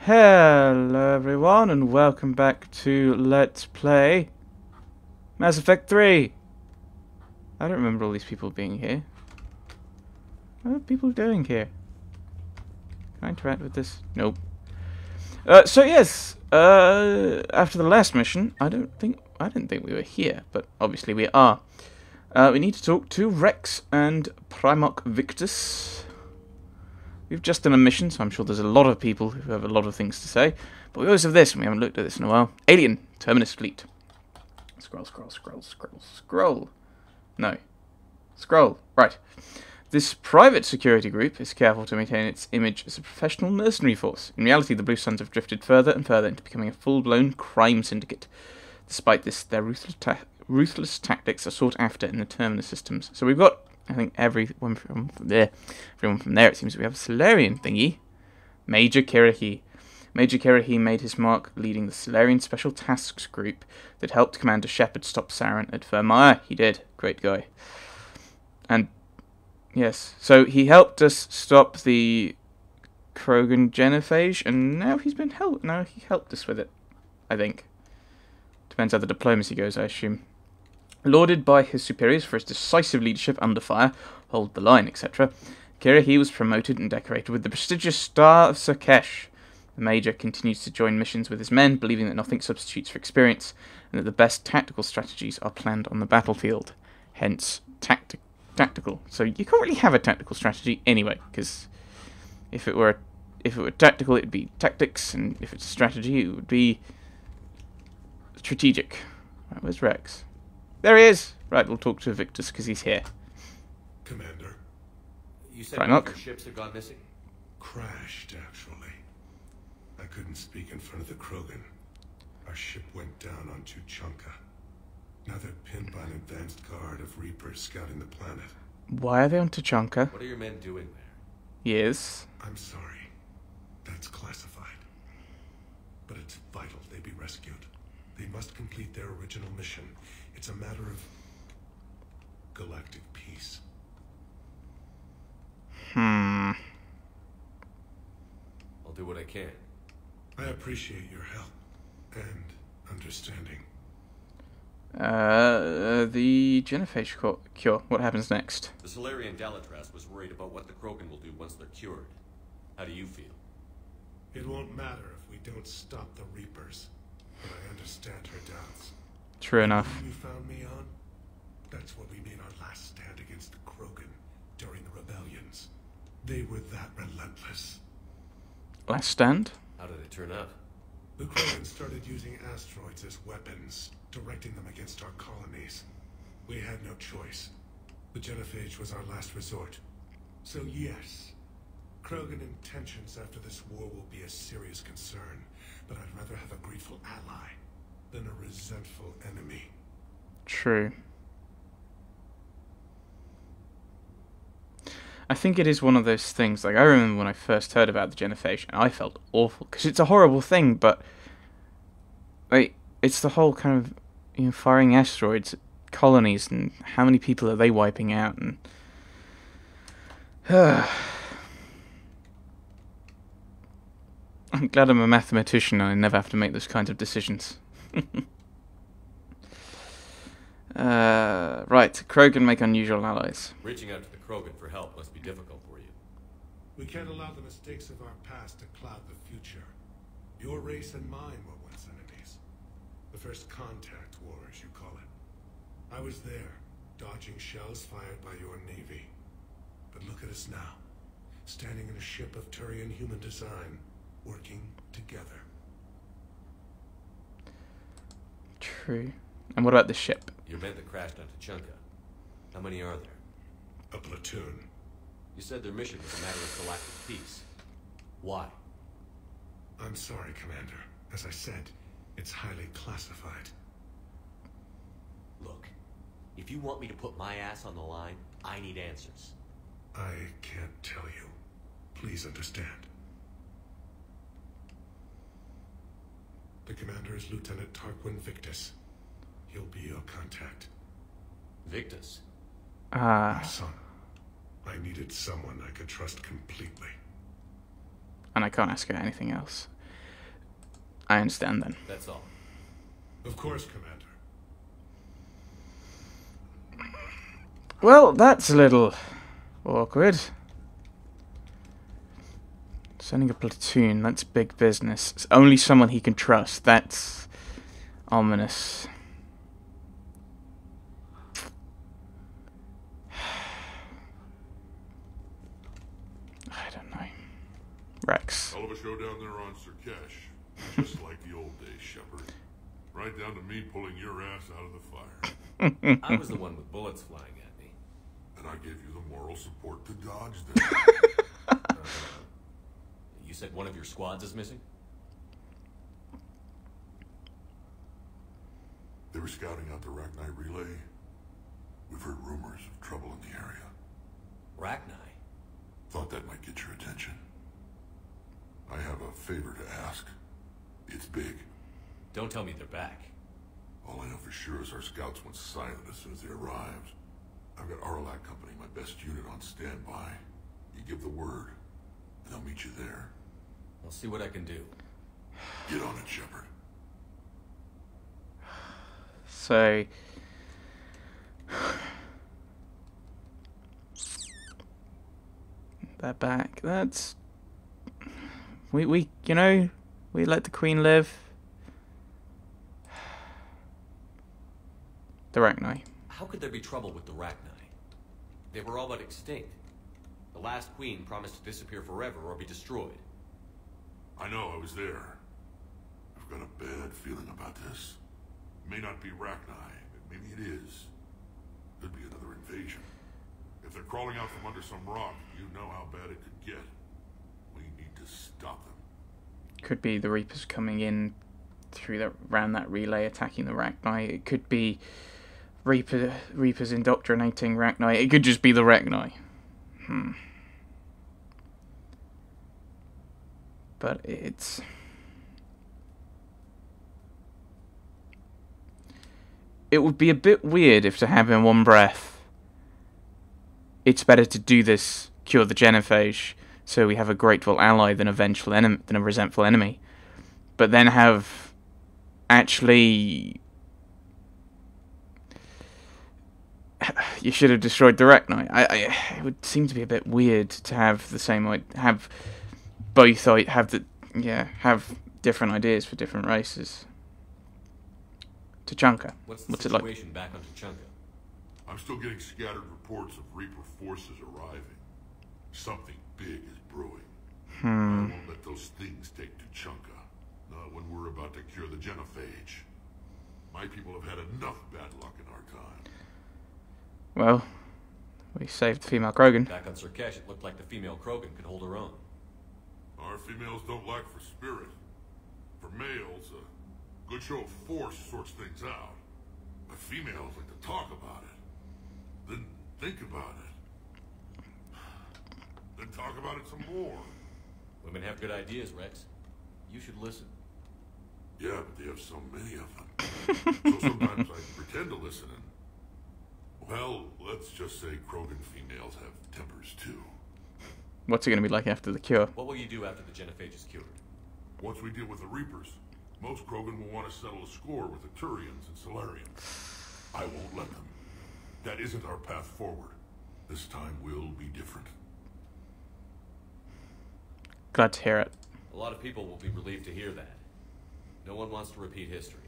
Hello everyone and welcome back to Let's Play Mass Effect 3. I don't remember all these people being here. What are people doing here? Can I interact with this? Nope. So yes, after the last mission, I didn't think we were here, but obviously we are. We need to talk to Rex and Primarch Victus. We've just done a mission, so I'm sure there's a lot of people who have a lot of things to say. But we always have this, and we haven't looked at this in a while. Alien, Terminus Fleet. Scroll. No. Scroll. Right. This private security group is careful to maintain its image as a professional mercenary force. In reality, the Blue Suns have drifted further and further into becoming a full-blown crime syndicate. Despite this, their ruthless tactics are sought after in the Terminus systems. So we've got, I think, everyone from there, it seems we have a Solarian thingy. Major Kirrahe. Major Kirrahe made his mark leading the Solarian Special Tasks Group that helped Commander Shepard stop Saren at Vermeer. He did. Great guy. And, yes, so he helped us stop the Krogan genophage, and now he helped us with it, I think. Depends how the diplomacy goes, I assume. Lauded by his superiors for his decisive leadership under fire, hold the line, etc., Kirrahe was promoted and decorated with the prestigious Star of Sakesh. The Major continues to join missions with his men, believing that nothing substitutes for experience, and that the best tactical strategies are planned on the battlefield. Hence, tactical. So you can't really have a tactical strategy anyway, because if it were tactical, it'd be tactics, and if it's strategy, it would be strategic. Right, where's Rex? There he is! Right, we'll talk to Victus because he's here. Commander. You said one of your ships have gone missing? Crashed, actually. I couldn't speak in front of the Krogan. Our ship went down on Tuchanka. Now they're pinned by an advanced guard of Reapers scouting the planet. Why are they on Tuchanka? What are your men doing there? Yes. I'm sorry. That's classified. But it's vital they be rescued. They must complete their original mission. It's a matter of galactic peace. I'll do what I can. I appreciate your help and understanding. The genophage cure. What happens next? The Solarian Dalatras was worried about what the Krogan will do once they're cured. How do you feel? It won't matter if we don't stop the Reapers, but I understand her doubts. True enough. You found me on? That's what we made our last stand against the Krogan during the rebellions. They were that relentless. Last stand? How did it turn out? The Krogan started using asteroids as weapons, directing them against our colonies. We had no choice. The genophage was our last resort. So yes, Krogan intentions after this war will be a serious concern, but I'd rather have a grateful ally than a resentful enemy. True. I think it is one of those things, like, I remember when I first heard about the genophage, and I felt awful, because it's a horrible thing, but, like, it's the whole kind of, firing asteroids at colonies, and how many people are they wiping out, and... I'm glad I'm a mathematician and I never have to make those kinds of decisions. Right, Krogan make unusual allies. Reaching out to the Krogan for help must be difficult for you. We can't allow the mistakes of our past to cloud the future. Your race and mine were once enemies. The first contact war, as you call it. I was there, dodging shells fired by your navy. But look at us now, standing in a ship of Turian human design, working together. True. And what about the ship? Your men that crashed on Tuchanka. How many are there? A platoon. You said their mission was a matter of galactic peace. Why? I'm sorry, Commander. As I said, it's highly classified. Look, if you want me to put my ass on the line, I need answers. I can't tell you. Please understand. The commander is Lieutenant Tarquin Victus. He'll be your contact. Victus? My son. I needed someone I could trust completely. And I can't ask her anything else. I understand then. That's all. Of course, Commander. Well, that's a little awkward. Sending a platoon, that's big business. It's only someone he can trust. That's ominous. I don't know. Rex. Hell of a showdown there on Sirkesh. Just like the old days, Shepard. Right down to me pulling your ass out of the fire. I was the one with bullets flying at me. And I gave you the moral support to dodge them. You said one of your squads is missing? They were scouting out the Rachni relay. We've heard rumors of trouble in the area. Rachni? Thought that might get your attention. I have a favor to ask. It's big. Don't tell me they're back. All I know for sure is our scouts went silent as soon as they arrived. I've got Arlac Company, my best unit, on standby. You give the word, and I'll meet you there. I'll see what I can do. Get on it, Shepard. So... they're back. That's... We you know, we let the Queen live. The Rachni. How could there be trouble with the Rachni? They were all but extinct. The last queen promised to disappear forever or be destroyed. I know, I was there. I've got a bad feeling about this. It may not be Rachni, but maybe it is. Could be another invasion. If they're crawling out from under some rock, you know how bad it could get. We need to stop them. Could be the Reapers coming in through that around that relay, attacking the Rachni. It could be Reapers indoctrinating Rachni. It could just be the Rachni. But it's... it would be a bit weird if to have in one breath, it's better to do this, cure the genophage, so we have a grateful ally than a vengeful enemy, than a resentful enemy. But then have actually... you should have destroyed the Rachni. It would seem to be a bit weird to have the same, have both, have different ideas for different races. Tachanka, What's the what's it like? situation back on Tachanka? I'm still getting scattered reports of Reaper forces arriving. Something big is brewing. I won't let those things take Tachanka. Not when we're about to cure the genophage. My people have had enough bad luck in our time. Well, we saved the female Krogan. Back on Sirkesh, it looked like the female Krogan could hold her own. Our females don't lack for spirit. For males, a good show of force sorts things out. But females like to talk about it. Then think about it. Then talk about it some more. Women have good ideas, Rex. You should listen. Yeah, but they have so many of them. So sometimes I pretend to listen and... well, let's just say Krogan females have tempers too. What's it going to be like after the cure? What will you do after the genophage is cured? Once we deal with the Reapers, most Krogan will want to settle a score with the Turians and Solarians. I won't let them. That isn't our path forward. This time will be different. Glad to hear it. A lot of people will be relieved to hear that. No one wants to repeat history.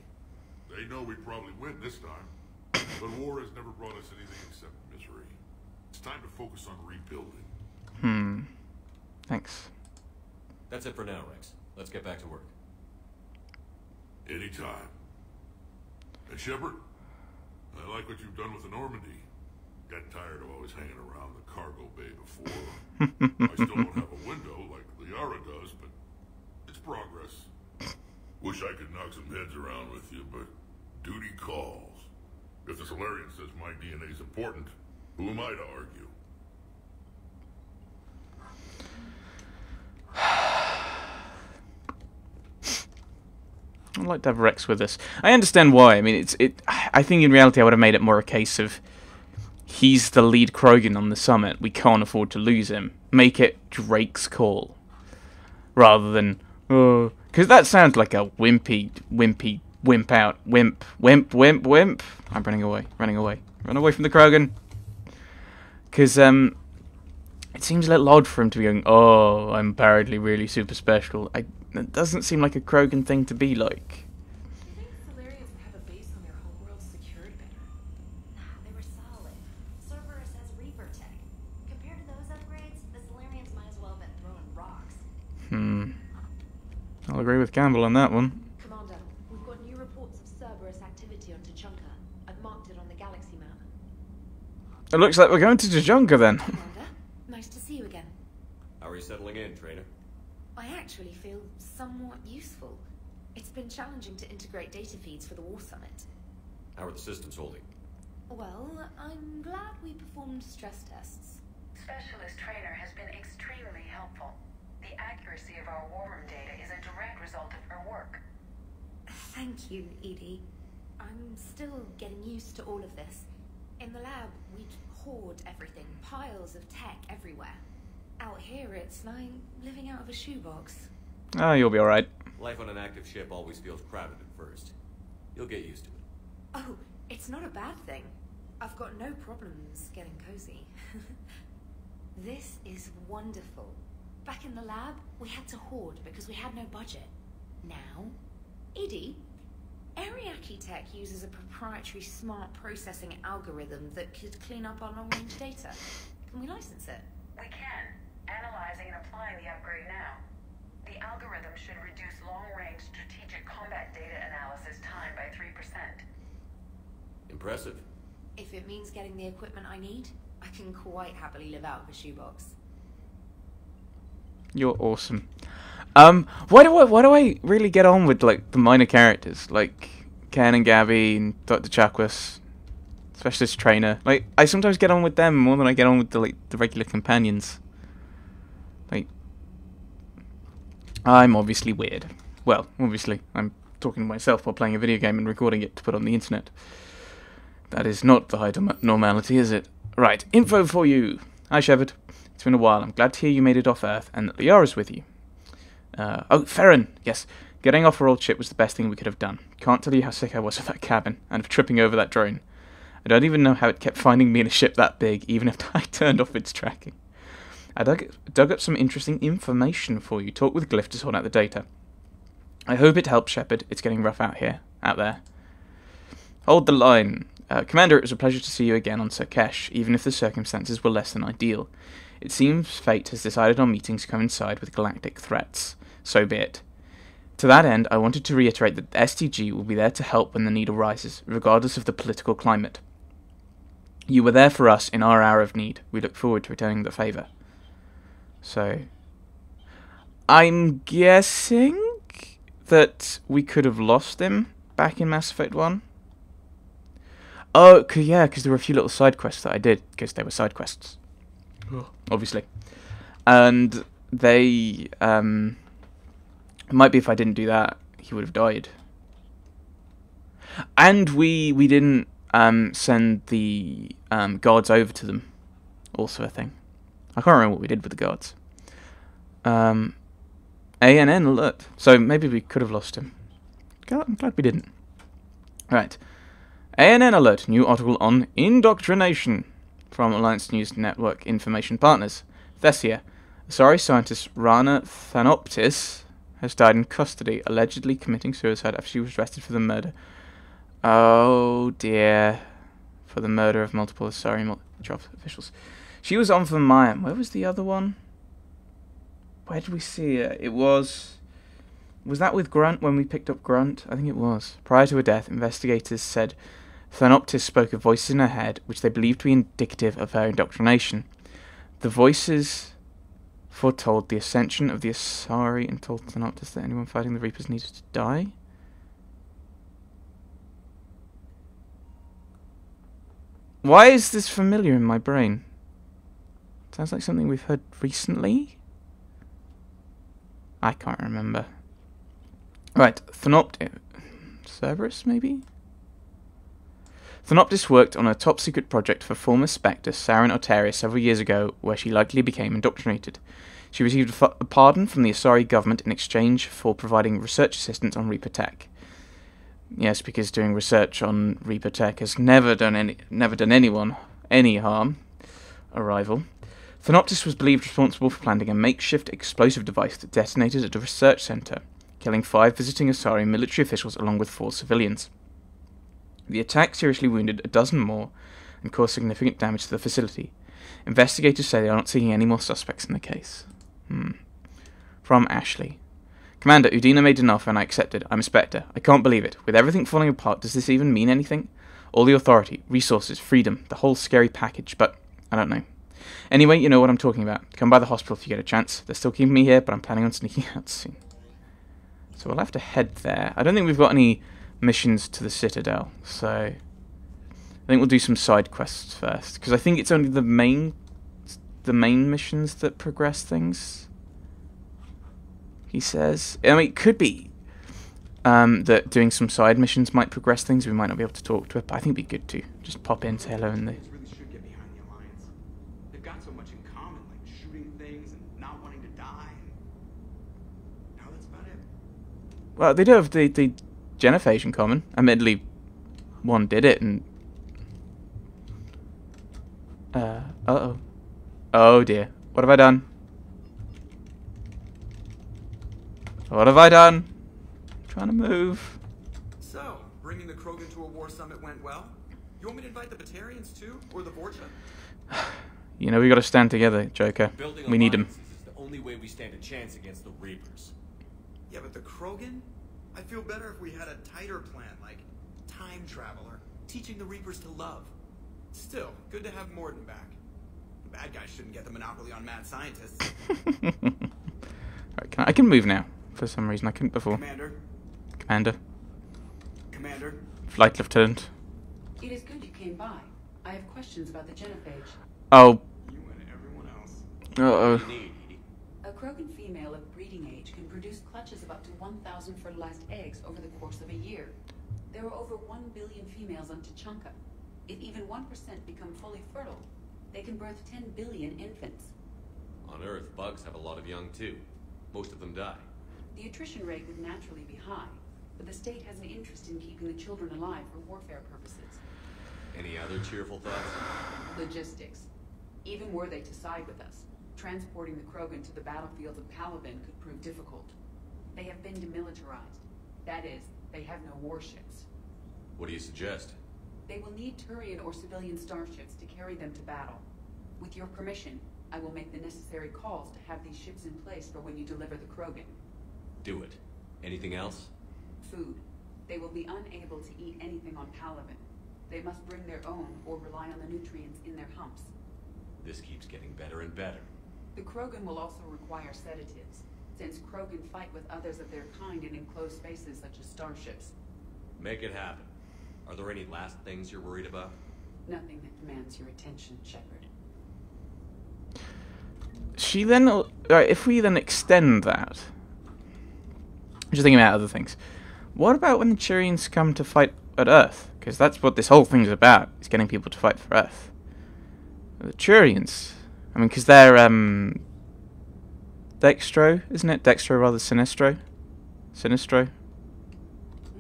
They know we probably win this time, but war has never brought us anything except misery. It's time to focus on rebuilding. Thanks. That's it for now, Rex. Let's get back to work. Anytime. And Shepard, I like what you've done with the Normandy. Got tired of always hanging around the cargo bay before. I still don't have a window like Liara does, but it's progress. Wish I could knock some heads around with you, but duty calls. If the Solarian says my DNA's important, who am I to argue? I'd like to have Rex with us. I understand why. I mean, I think in reality I would have made it more a case of he's the lead Krogan on the summit. We can't afford to lose him. Make it Drake's call, rather than Because that sounds like a wimp out. Wimp. I'm running away. Run away from the Krogan. Because, it seems a little odd for him to be going, oh, I'm apparently really super special. It doesn't seem like a Krogan thing to be like. Do you think Solarians would have a base on their homeworld secured better? Nah, they were solid. Cerberus has Reaper tech. Compared to those upgrades, the Solarians might as well have been throwing rocks. I'll agree with Campbell on that one. Commander, we've got new reports of Cerberus activity on Tuchanka. I've marked it on the galaxy map. It looks like we're going to Tuchanka then. Commander, nice to see you again. How are you settling in, trainer? I actually feel somewhat useful. It's been challenging to integrate data feeds for the War Summit. How are the systems holding? Well, I'm glad we performed stress tests. Specialist Trainer has been extremely helpful. The accuracy of our war room data is a direct result of her work. Thank you, Edie. I'm still getting used to all of this. In the lab, we'd hoard everything, piles of tech everywhere. Out here, it's like living out of a shoebox. Oh, you'll be alright. Life on an active ship always feels crowded at first. You'll get used to it. Oh, it's not a bad thing. I've got no problems getting cozy. This is wonderful. Back in the lab, we had to hoard because we had no budget. Now, Edie, Ariake Tech uses a proprietary smart processing algorithm that could clean up our long-range data. Can we license it? We can. Analyzing and applying the upgrade now. The algorithm should reduce long-range strategic combat data analysis time by 3%. Impressive. If it means getting the equipment I need, I can quite happily live out of a shoebox. You're awesome. Why do I really get on with like the minor characters like Ken and Gabby and Dr. Chakwas, Specialist Trainer? Like I sometimes get on with them more than I get on with the regular companions. Like I'm obviously weird. Well, obviously I'm talking to myself while playing a video game and recording it to put on the internet. That is not the height of normality, is it? Right, info for you. Hi, Shepard. It's been a while. I'm glad to hear you made it off Earth and that Liara's with you. Oh, Farron. Yes, getting off our old ship was the best thing we could have done. Can't tell you how sick I was of that cabin and of tripping over that drone. I don't even know how it kept finding me in a ship that big, even if I turned off its tracking. I dug up some interesting information for you. Talk with Glyph to sort out the data. I hope it helps, Shepard. It's getting rough out there. Hold the line. Commander, it was a pleasure to see you again on Surkesh, even if the circumstances were less than ideal. It seems fate has decided our meetings coincide with galactic threats. So be it. To that end, I wanted to reiterate that the STG will be there to help when the need arises, regardless of the political climate. You were there for us in our hour of need. We look forward to returning the favour. So, I'm guessing that we could have lost him back in Mass Effect 1. Oh, yeah, because there were a few little side quests that I did, because they were side quests. Obviously. And they, might be if I didn't do that, he would have died. And we didn't, send the, guards over to them. Also a thing. I can't remember what we did with the guards. ANN alert. So maybe we could have lost him. I'm glad we didn't. Right. ANN alert. New article on indoctrination from Alliance News Network information partners. Thessia. Sorry, scientist Rana Thanoptis has died in custody, allegedly committing suicide after she was arrested for the murder. Oh dear. For the murder of multiple Asari job officials. She was on for Mayim. Where was the other one? Where did we see her? It was... Was that with Grunt when we picked up Grunt? I think it was. Prior to her death, investigators said Thanoptis spoke of voices in her head, which they believed to be indicative of her indoctrination. The voices foretold the ascension of the Asari and told Thanoptis that anyone fighting the Reapers needed to die. Why is this familiar in my brain? Sounds like something we've heard recently? I can't remember. Right, Cerberus, maybe? Thanoptis worked on a top-secret project for former Spectre Saren Oteria several years ago, where she likely became indoctrinated. She received a pardon from the Asari government in exchange for providing research assistance on Reaper tech. Yes, because doing research on Reaper tech has never done anyone any harm. A rival. Thanoptis was believed responsible for planting a makeshift explosive device that detonated at a research centre, killing 5 visiting Asari military officials along with 4 civilians. The attack seriously wounded a dozen more and caused significant damage to the facility. Investigators say they are not seeing any more suspects in the case. From Ashley. Commander, Udina made an offer and I accepted. I'm a Spectre. I can't believe it. With everything falling apart, does this even mean anything? All the authority, resources, freedom, the whole scary package, but I don't know. Anyway, you know what I'm talking about. Come by the hospital if you get a chance. They're still keeping me here, but I'm planning on sneaking out soon. So we'll have to head there. I don't think we've got any missions to the Citadel, so I think we'll do some side quests first, because I think it's only the main missions that progress things, he says. I mean, it could be that doing some side missions might progress things. We might not be able to talk to it, but I think it'd be good to just pop in, say hello, and Really should get behind the Alliance. They've got so much in common, like shooting things and not wanting to die. Now that's about it. Well, they do have the genophage in common. Admittedly, one did it, and uh-oh. Oh dear. What have I done? What have I done? I'm trying to move. So, bringing the Krogan to a war summit went well? You want me to invite the Batarians too? Or the Vorcha? You know, we gotta stand together, Joker. Building We need him. alliances is the only way we stand a chance against the Reapers. Yeah, but the Krogan? I'd feel better if we had a tighter plan, like time travel or teaching the Reapers to love. Still, good to have Morden back. The bad guys shouldn't get the monopoly on mad scientists. Right, I can move now. For some reason, I couldn't before. Commander? Commander? Flight Lieutenant? It is good you came by. I have questions about the genophage. Oh. You and everyone else. Uh-oh. What do you need, Edie? A Krogan female of breeding age can produce clutches of up to 1,000 fertilized eggs over the course of a year. There are over 1 billion females on Tuchanka. If even 1% become fully fertile, they can birth 10 billion infants. On Earth, bugs have a lot of young too. Most of them die. The attrition rate would naturally be high, but the state has an interest in keeping the children alive for warfare purposes. Any other cheerful thoughts? Logistics. Even were they to side with us, transporting the Krogan to the battlefields of Palaven could prove difficult. They have been demilitarized. That is, they have no warships. What do you suggest? They will need Turian or civilian starships to carry them to battle. With your permission, I will make the necessary calls to have these ships in place for when you deliver the Krogan. Do it. Anything else? Food. They will be unable to eat anything on Palaven. They must bring their own or rely on the nutrients in their humps. This keeps getting better and better. The Krogan will also require sedatives, since Krogan fight with others of their kind in enclosed spaces such as starships. Make it happen. Are there any last things you're worried about? Nothing that demands your attention, Shepard. She then, if we then extend that, just thinking about other things. What about when the Turians come to fight at Earth? Because that's what this whole thing's about, is getting people to fight for Earth. The Turians, I mean, because they're, Dextro, isn't it? Dextro rather Sinestro? Sinestro?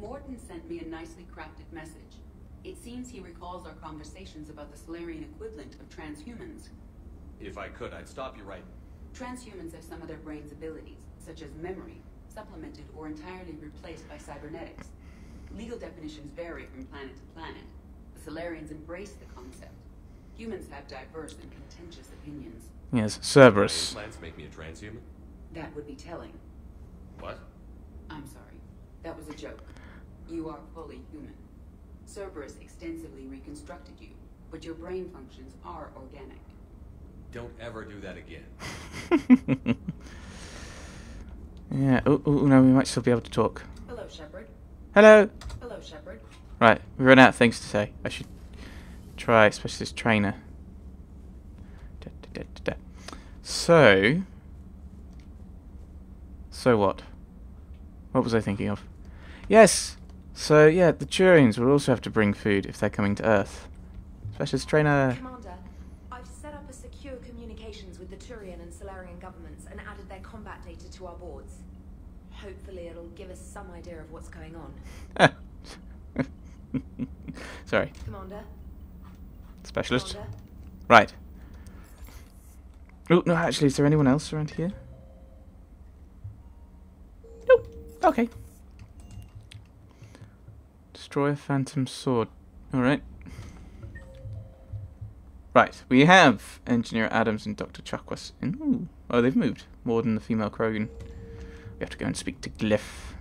Morton sent me a nicely crafted message. It seems he recalls our conversations about the Solarian equivalent of transhumans. If I could, I'd stop you right. Transhumans have some of their brain's abilities, such as memory, supplemented or entirely replaced by cybernetics. Legal definitions vary from planet to planet. The Solarians embrace the concept. Humans have diverse and contentious opinions. Yes, Cerberus. Implants make me a transhuman? That would be telling. What? I'm sorry. That was a joke. You are fully human. Cerberus extensively reconstructed you, but your brain functions are organic. Don't ever do that again. Yeah, oh no, we might still be able to talk. Hello, Shepard. Hello! Hello, Shepard. Right, we run out of things to say. I should try, especially this trainer. So what? What was I thinking of? Yes! So, yeah, the Turians will also have to bring food if they're coming to Earth. Specialist trainer. Commander, I've set up a secure communications with the Turian and Solarian governments and added their combat data to our boards. Hopefully it'll give us some idea of what's going on. Sorry. Commander? Specialist. Commander? Right. Oh, no, actually, is there anyone else around here? Nope. Okay. Destroy a phantom sword. Alright. Right, we have Engineer Adams and Dr. Chakwas in. Ooh. Oh, they've moved. More than the female Krogan. We have to go and speak to Glyph.